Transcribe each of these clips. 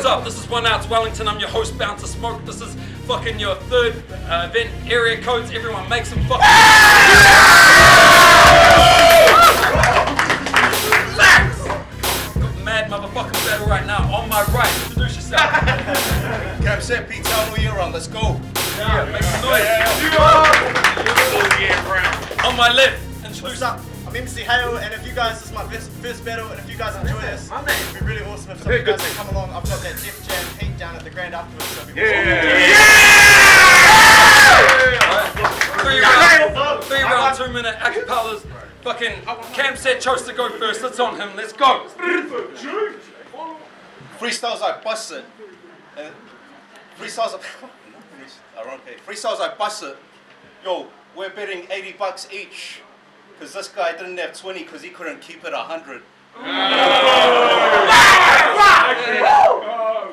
up? This is Untitled Wellington. I'm your host, Bound to Smoke. This is fucking your third event area codes. Everyone make some fucking mad motherfucking battle right now. On my right, introduce yourself. Cam set, Pete Town all year round. Let's go. Yeah, make some noise. On my left, introduce yourself. I'm MC Hale, and if you guys, this is my first battle, and if you guys enjoy this, it'd be really awesome if some of you guys can come along. I've got that Def Jam Pete down at the Grand afterwards, so it'd be awesome. 3 round 2 minute acapellas. Fucking Cam said chose to go first. It's on him. Let's go. Freestyles I busted. Freestyles I busted. Yo, we're betting $80 each. Because this guy didn't have 20 because he couldn't keep it 100.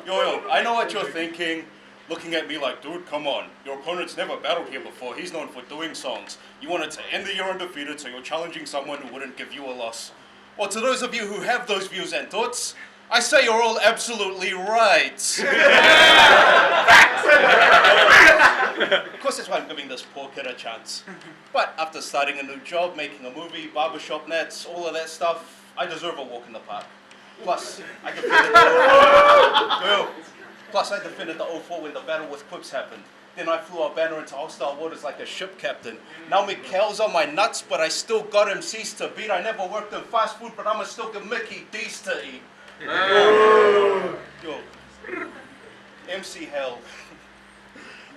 Yo, I know what you're thinking. Looking at me like, dude, come on. Your opponent's never battled here before. He's known for doing songs. You wanted to end the year undefeated, so you're challenging someone who wouldn't give you a loss. Well, to those of you who have those views and thoughts, I say you're all absolutely right. Of course, that's why I'm giving this poor kid a chance. But after starting a new job, making a movie, barbershop nets, all of that stuff, I deserve a walk in the park. Plus, I defended the 04 when the battle with Quips happened. Then I flew our banner into hostile waters like a ship captain. Now Mikhail's on my nuts, but I still got MCs to beat. I never worked in fast food, but I'ma still give Mickey D's to eat. Yo, MC Hell.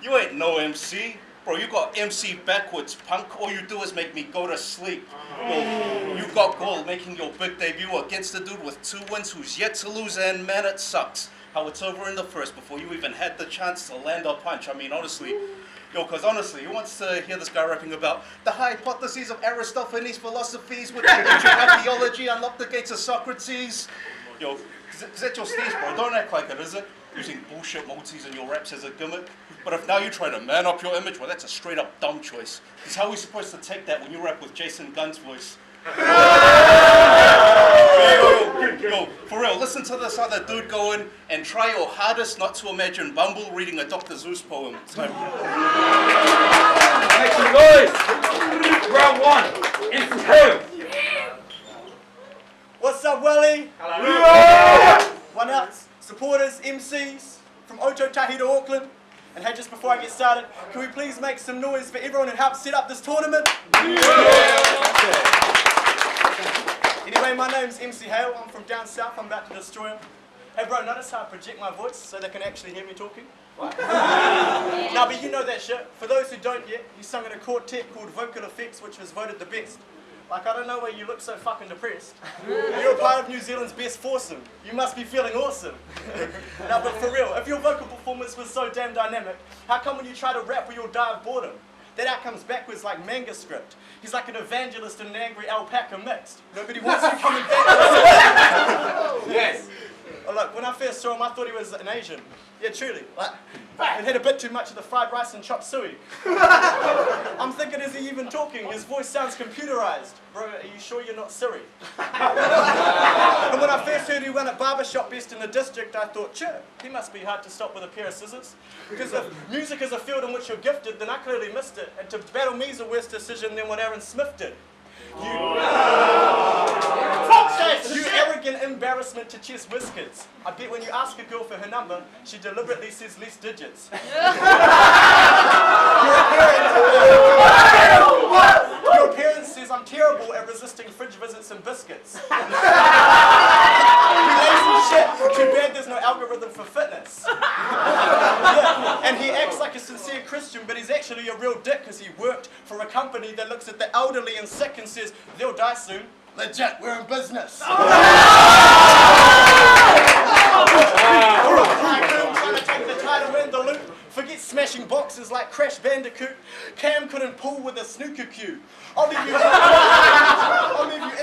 You ain't no MC. Bro, you got MC backwards, punk. All you do is make me go to sleep. Yo, you got gold making your big debut against a dude with 2 wins who's yet to lose, and man, it sucks how it's over in the first before you even had the chance to land a punch. I mean, honestly, yo, because honestly, who wants to hear this guy rapping about the hypotheses of Aristophanes' philosophies with ancient archaeology unlock the gates of Socrates? Yo, is that your stage, bro? Don't act like it, is it? Using bullshit multis in your raps as a gimmick. But if now you try to man up your image, well, that's a straight up dumb choice. Because how are we supposed to take that when you rap with Jason Gunn's voice? Yo, for real, listen to this other dude going and try your hardest not to imagine Bumble reading a Dr. Zeus poem. Make some noise. Round 1. Inhale. What's up, Welly? Hello. One out, supporters, MCs from Otautahi to Auckland. And hey, just before I get started, can we please make some noise for everyone who helped set up this tournament? Anyway, my name's MC Hale. I'm from down south. I'm about to destroy them. Hey, bro, notice how I project my voice so they can actually hear me talking? No, but you know that shit. For those who don't yet, he sung in a quartet called Vocal Effects, which was voted the best. Like, I don't know why you look so fucking depressed. You're a part of New Zealand's best foursome. You must be feeling awesome. No, but for real, if your vocal performance was so damn dynamic, how come when you try to rap we all die of boredom? That outcome's backwards like manga script. He's like an evangelist and an angry alpaca mixed. Nobody wants you coming back. Yes. Oh, look, when I first saw him, I thought he was an Asian. Yeah, truly. Like, it had a bit too much of the fried rice and chop suey. I'm thinking, is he even talking? His voice sounds computerized. Bro, are you sure you're not Siri? And when I first heard he won at barbershop best in the district, I thought, sure, he must be hard to stop with a pair of scissors. Because if music is a field in which you're gifted, then I clearly missed it. And to battle me is a worse decision than what Aaron Smith did. You arrogant embarrassment to Chess Whiskers. I bet when you ask a girl for her number, she deliberately says less digits. Your appearance says I'm terrible at resisting fridge visits and biscuits. You lazy shit. Too bad there's no algorithm for fitness. Yeah. And he acts like a sincere Christian, but he's actually a real dick because he worked for a company that looks at the elderly and sick and says, they'll die soon. Legit, we're in business. Trying to take the title and the loot. Forget smashing boxes like Crash Bandicoot. Cam couldn't pull with a snooker cue. I'll leave you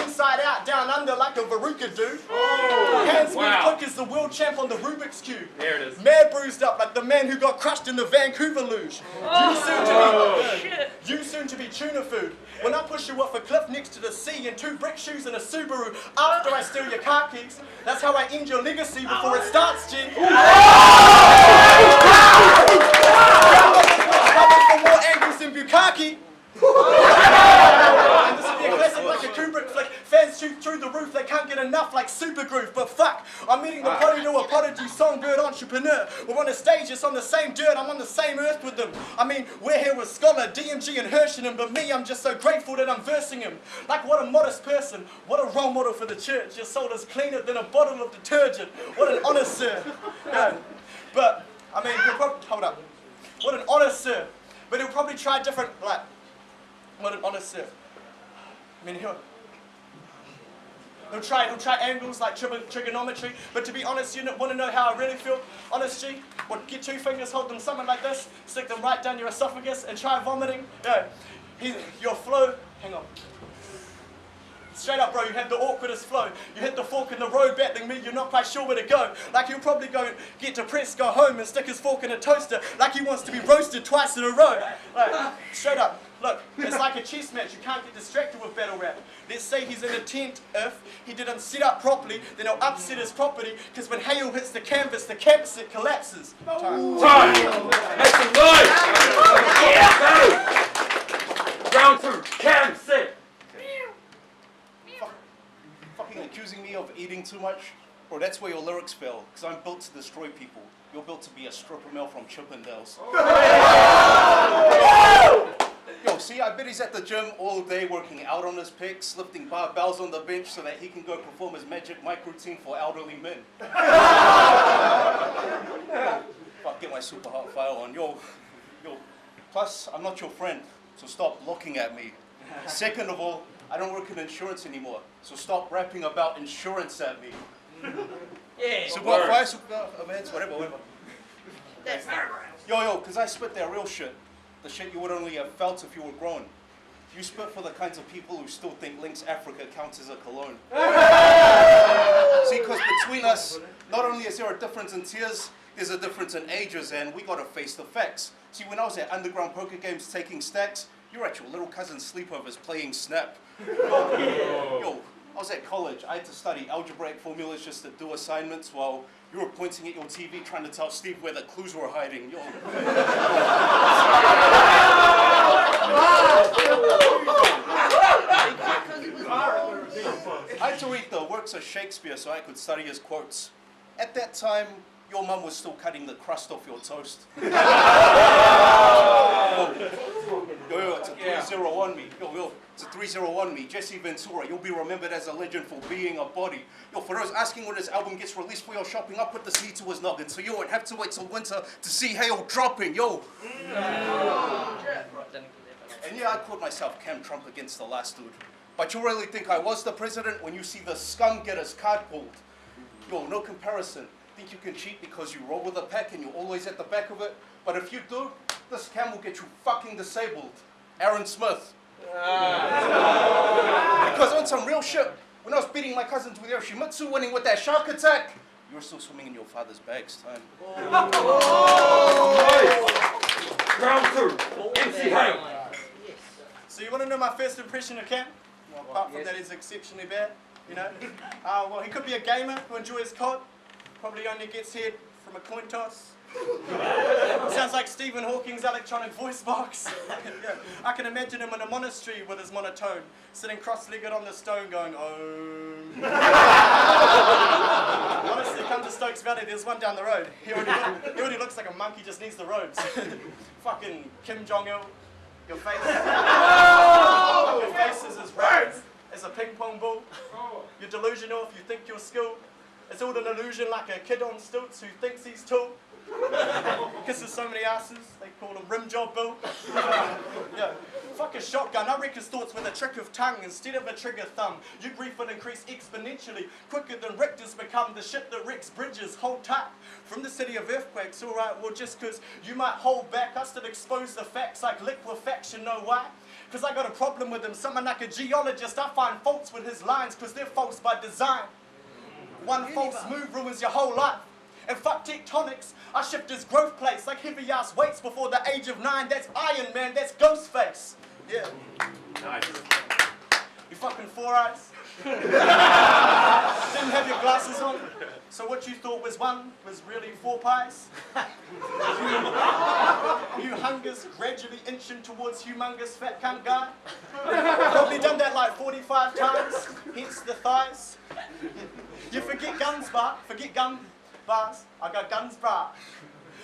inside out, down under like like a Veruca, dude. Oh, Hands wow. quick as the world champ on the Rubik's Cube. There it is. Mad bruised up like the man who got crushed in the Vancouver luge. You soon to be tuna food. When I push you off a cliff next to the sea in 2 brick shoes and a Subaru after I steal your car keys, that's how I end your legacy before it starts, G. For more angles than Bukkake. And this will be a classic like a Kubrick flick. Fans shoot through the roof, they can't get enough like Super Groove. But fuck, I'm meeting the PORIRUA prodigy songbird entrepreneur. We're on a stage, it's on the same dirt, I'm on the same earth with them. I mean, we're here with SKOLAR, DMG and HURSH in him, but me, I'm just so grateful that I'm versing him. Like what a modest person, what a role model for the church. Your soul is cleaner than a bottle of detergent. What an honor, sir. Yeah. But, I mean, he'll probably, hold up. What an honor, sir. But he'll probably try different, like, what an honor, sir. I mean, he'll try angles like trigonometry, but to be honest, you want to know how I really feel? Honest, G, what, get 2 fingers, hold them something like this, stick them right down your esophagus and try vomiting. Yeah, your flow, hang on. Straight up, bro, you have the awkwardest flow. You hit the fork in the road battling me, you're not quite sure where to go. Like he'll probably go get depressed, go home and stick his fork in a toaster like he wants to be roasted twice in a row. Like, straight up, look, it's like a chess match, you can't get distracted with battle rap. Let's say he's in a tent if he didn't set up properly, then he'll upset his property, because when hail hits the canvas, the campsite collapses. Time. Make some noise! Yeah! Round 2, cam set. Fucking accusing me of eating too much? Bro, that's where your lyrics fail, because I'm built to destroy people. You're built to be a stripper male from Chippendales. Yo, see, I bet he's at the gym all day working out on his pecs, lifting barbells on the bench so that he can go perform his magic mic routine for elderly men. Fuck, get my super hot file on. Yo, plus, I'm not your friend, so stop looking at me. Second of all, I don't work in insurance anymore, so stop rapping about insurance at me. Yeah, Super fire, super amends, whatever. Yo, because I spit that real shit. The shit you would only have felt if you were grown. You spit for the kinds of people who still think Lynx Africa counts as a cologne. See, because between us, not only is there a difference in tears, there's a difference in ages, and we gotta face the facts. See, when I was at underground poker games taking stacks, you're at your little cousin's sleepovers playing Snap. Yo, I was at college. I had to study algebraic formulas just to do assignments while you were pointing at your TV trying to tell Steve where the clues were hiding. Yo. I had to read the works of Shakespeare so I could study his quotes. At that time, your mum was still cutting the crust off your toast. Yo, it's a 3-0 me. Yo, it's a 3-0 me. Jesse Ventura, you'll be remembered as a legend for being a body. Yo, for those asking when his album gets released for your shopping, I'll put the seed to his noggin, so you won't have to wait till winter to see hail dropping, yo. And yeah, I called myself Cam Trump against the last dude. But you really think I was the president when you see the scum get his card pulled? Yo, no comparison. Think you can cheat because you roll with a pack and you're always at the back of it? But if you do, this cam will get you fucking disabled. Aaron Smith. Because on some real shit, when I was beating my cousins with Yoshimitsu, winning with that shark attack, you were still swimming in your father's bags, time. Round 2, MC Hale. So you want to know my first impression of Cam? Well, apart from that, he's exceptionally bad, you know. Well, he could be a gamer who enjoys COD. Probably only gets head from a coin toss. Sounds like Stephen Hawking's electronic voice box. Yeah. I can imagine him in a monastery with his monotone, sitting cross-legged on the stone going, oh. Honestly, come to Stokes Valley, there's one down the road. He already looks like a monkey, just needs the robes. Fucking Kim Jong-il, your face. Your face is as round as a ping pong ball. You're delusional if you think you're skilled. It's all an illusion like a kid on stilts who thinks he's tall. Kisses so many asses, they call him Rim Job Bill. Yeah. Fuck a shotgun, I wreck his thoughts with a trick of tongue instead of a trigger thumb. Your grief will increase exponentially, quicker than Richter's become the ship that wrecks bridges. Hold tight, from the city of earthquakes, alright, well just cause you might hold back, I still expose the facts like liquefaction, know why? cause I got a problem with him. Someone like a geologist, I find faults with his lines, cause they're false by design. One false move ruins your whole life. And fuck tectonics, I shift his growth place like heavy ass weights before the age of 9. That's Iron Man, that's Ghostface. Yeah. Nice. You fucking four eyes. Didn't have your glasses on. So what you thought was one was really 4 pies. You hungers gradually inching towards humongous fat cunt guy. Probably done that like 45 times, hence the thighs. You forget guns, bar. Forget gun bars. I got guns, bar.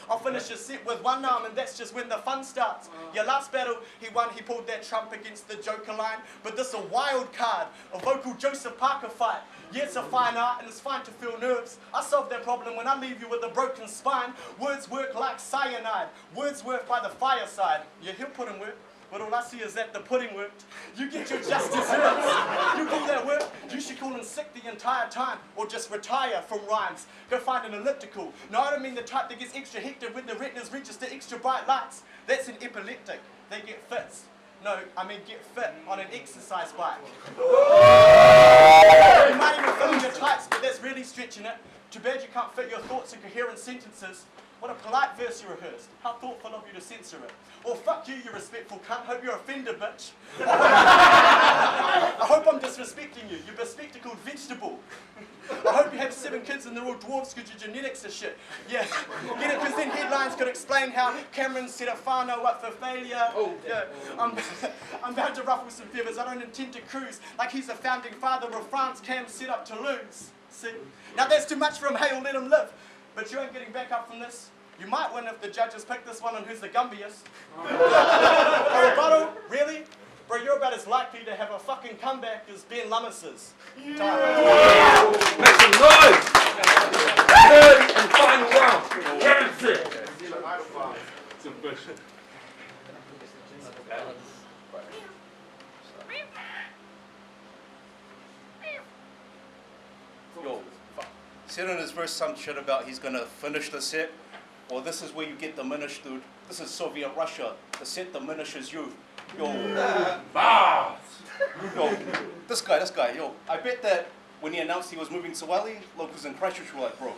I'll finish your set with one arm and that's just when the fun starts. Your last battle, he won, he pulled that trump against the Joker line. But this a wild card, a vocal Joseph Parker fight. Yeah, it's a fine art and it's fine to feel nerves. I solve that problem when I leave you with a broken spine. Words work like cyanide, words work by the fireside. Yeah, he'll put in work. But all I see is that the pudding worked. You get your just desserts. You do that work, you should call in sick the entire time. Or just retire from rhymes. Go find an elliptical. No, I don't mean the type that gets extra hectic when the retinas register extra bright lights. That's an epileptic. They get fits. No, I mean get fit on an exercise bike. You might even fill in your types, but that's really stretching it. Too bad you can't fit your thoughts in coherent sentences. What a polite verse you rehearsed. How thoughtful of you to censor it. Or fuck you, you respectful cunt. Hope you're offended, bitch. I hope I'm disrespecting you. You bespectacled vegetable. I hope you have 7 kids and they're all dwarfs because your genetics are shit. Yeah, get it? Because then headlines could explain how Cameron set a whānau up for failure. Oh. Yeah, I'm bound to ruffle some feathers. I don't intend to cruise like he's a founding father of France. Cam set up to lose. See? Now that's too much from Hale, let him live. But you ain't getting back up from this. You might win if the judges pick this one on who's the gumbiest. A rebuttal? Really? Bro, you're about as likely to have a fucking comeback as Ben Lummis's. Wow. Make some noise! Third and final round. That's it. Some bullshit. Yo, said in his verse some shit about he's gonna finish the set. Well, this is where you get diminished, dude. This is Soviet Russia. The set diminishes you. Yo, Bars! yo, this guy, yo. I bet that when he announced he was moving to Welly, locals in Christchurch were like, bro,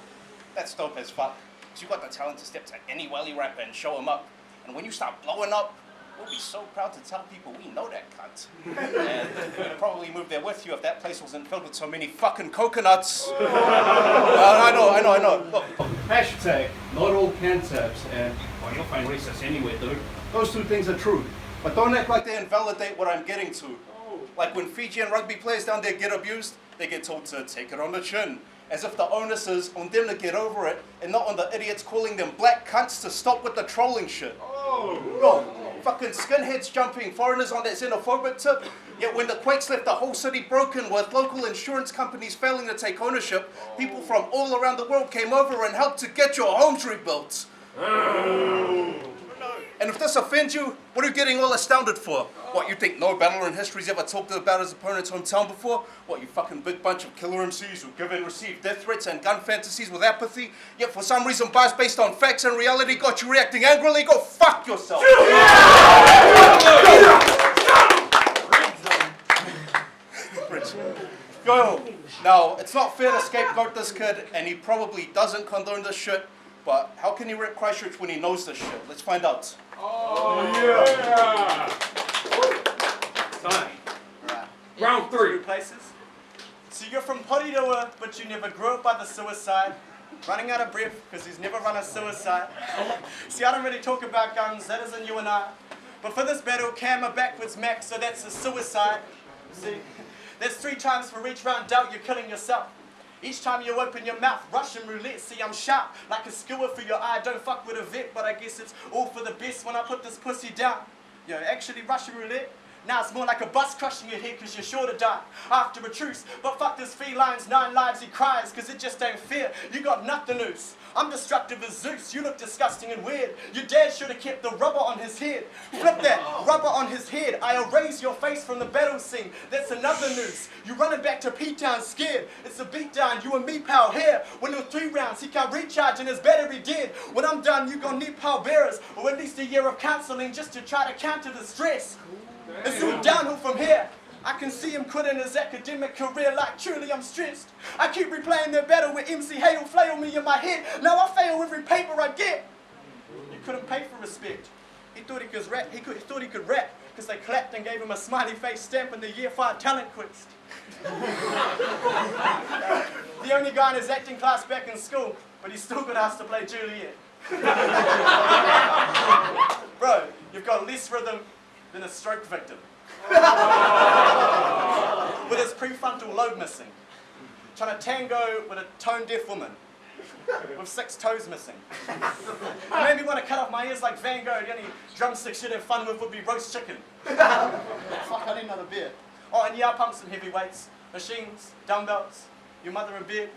that's dope as fuck. So you got the talent to step to any Welly rapper and show him up. And when you start blowing up, we'll be so proud to tell people we know that cunt. And we'd probably move there with you if that place wasn't filled with so many fucking coconuts. I know. Look. Hashtag, not all cantabs, and well, you'll find racist anywhere, dude. Those 2 things are true. But don't act like they invalidate what I'm getting to. Like when Fijian rugby players down there get abused, they get told to take it on the chin. As if the onus is on them to get over it, and not on the idiots calling them black cunts to stop with the trolling shit. Yo, fucking skinheads jumping, foreigners on that xenophobic tip. Yet when the quakes left the whole city broken with local insurance companies failing to take ownership, people from all around the world came over and helped to get your homes rebuilt. And if this offends you, what are you getting all astounded for? What, you think no battler in history's ever talked about his opponent's hometown before? What, you fucking big bunch of killer MCs who give and receive death threats and gun fantasies with apathy? Yet for some reason bias based on facts and reality got you reacting angrily? Go fuck yourself! Yo, now, it's not fair to scapegoat this kid, and he probably doesn't condone this shit, but how can he rep Christchurch when he knows this shit? Let's find out. Oh, yeah! Time. Round 3. Places. So you're from PORIRUA, but you never grew up by the suicide. Running out of breath, because he's never run a suicide. See, I don't really talk about guns, that isn't you and I. But for this battle, Cam a backwards max, so that's a suicide. See, there's 3 times for each round doubt you're killing yourself. Each time you open your mouth, Russian roulette. See, I'm sharp, like a skewer for your eye. Don't fuck with a vet, but I guess it's all for the best when I put this pussy down. Yo, actually, Russian roulette? Now it's more like a bus crushing your head because you're sure to die after a truce. But fuck this feline's 9 lives he cries because it just ain't fair. You got nothing loose. I'm destructive as Zeus. You look disgusting and weird. Your dad should have kept the rubber on his head. Flip that, rubber on his head. I erase your face from the battle scene. That's another noose. You running back to P-Town scared. It's a beatdown, you and me, pal, here. When in 3 rounds, he can't recharge and his battery dead. When I'm done, you gon' need pal bearers, or at least a year of counseling just to try to counter the stress. It's all downhill from here. I can see him quitting his academic career like truly I'm stressed. I keep replaying their battle with MC Hale flail me in my head. Now I fail every paper I get. You couldn't pay for respect. He thought he could rap. He thought he could rap because they clapped and gave him a smiley face stamp in the year 5 talent quiz. The only guy in his acting class back in school, but he still got asked to play Juliet. Bro, you've got less rhythm than a stroke victim. With his prefrontal lobe missing. Trying to tango with a tone-deaf woman. With 6 toes missing. It made me want to cut off my ears like Van Gogh. The only drumstick shit have fun with would be roast chicken. Fuck, I need another beer. Oh, and yeah, I pumped some heavy weights. Machines, dumbbells, your mother in bed.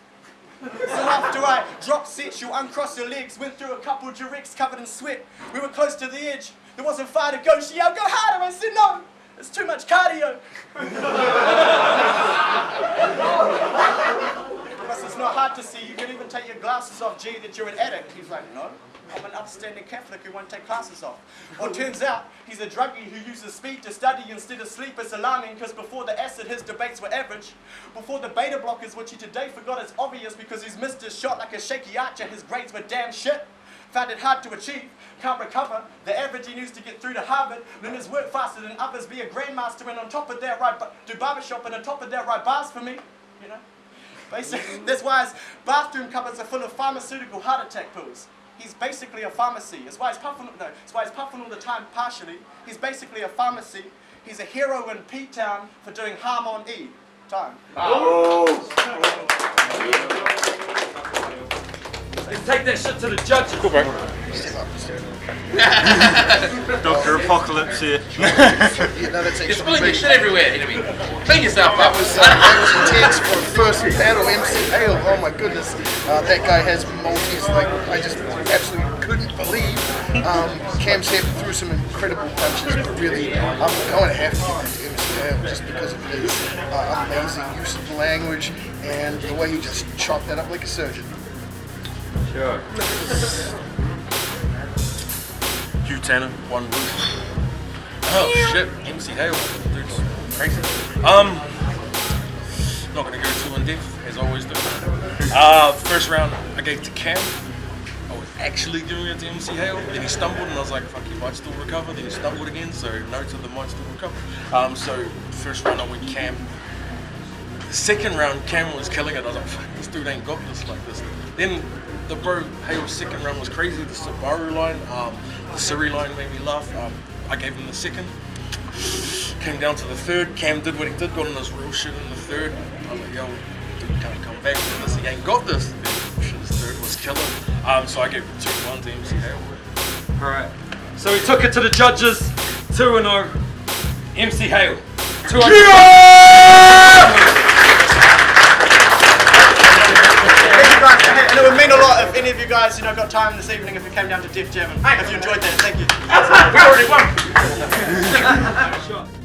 So after I dropped sets, you uncrossed your legs, went through a couple directs covered in sweat. We were close to the edge. There wasn't far to go. She yelled, go harder. I said, no, it's too much cardio. Plus, it's not hard to see. You can even take your glasses off, G, that you're an addict. He's like, no, I'm an upstanding Catholic who won't take classes off. Well, turns out he's a druggie who uses speed to study instead of sleep. It's alarming because before the acid, his debates were average. Before the beta blockers, which he today forgot is obvious because he's missed his shot like a shaky archer, his grades were damn shit. Found it hard to achieve, can't recover. The average he needs to get through to Harvard. Learn his work faster than others, be a grandmaster, and on top of that, do barbershop, and on top of that, write bars for me. You know? Basically, that's why his bathroom cupboards are full of pharmaceutical heart attack pills. He's basically a pharmacy. That's why he's puffing. No, that's why he's puffing all the time. Partially, he's basically a pharmacy. He's a hero in P-Town for doing harm on E. Time. Let's take that shit to the judges. Cool, bro. Dr. Apocalypse here. You're spilling your shit everywhere, enemy. Clean yourself up. That was intense for first battle, MC Hale. Oh my goodness, that guy has multis like I just absolutely couldn't believe. Cam's head threw some incredible punches, but really, I'm going to have to give it to MC Hale just because of his amazing use of language and the way he just chopped that up like a surgeon. Sure. Hugh Tanner, one roof. Oh shit, MC Hale, dude's crazy. Not gonna go too in depth, as I always do. First round I gave to Cam. I was actually giving it to MC Hale, then he stumbled and I was like, fuck, he might still recover, then he stumbled again, so no to the might still recover. So first round I went Cam. The second round Cam was killing it, I was like, fuck, this dude ain't got this like this. Then the bro Hale's second round was crazy, the Subaru line, the Siri line made me laugh. I gave him the second. Came down to the third, Cam did what he did, got on his real shit in the third. I was like, yo, dude can't come back from this, he ain't got this. His third was killer. So I gave 2-1 to MC Hale. Alright, so we took it to the judges, 2-0, MC Hale. 200. And it would mean a lot if any of you guys, got time this evening if you came down to Def Jam and if you enjoyed that. Thank you. We already won.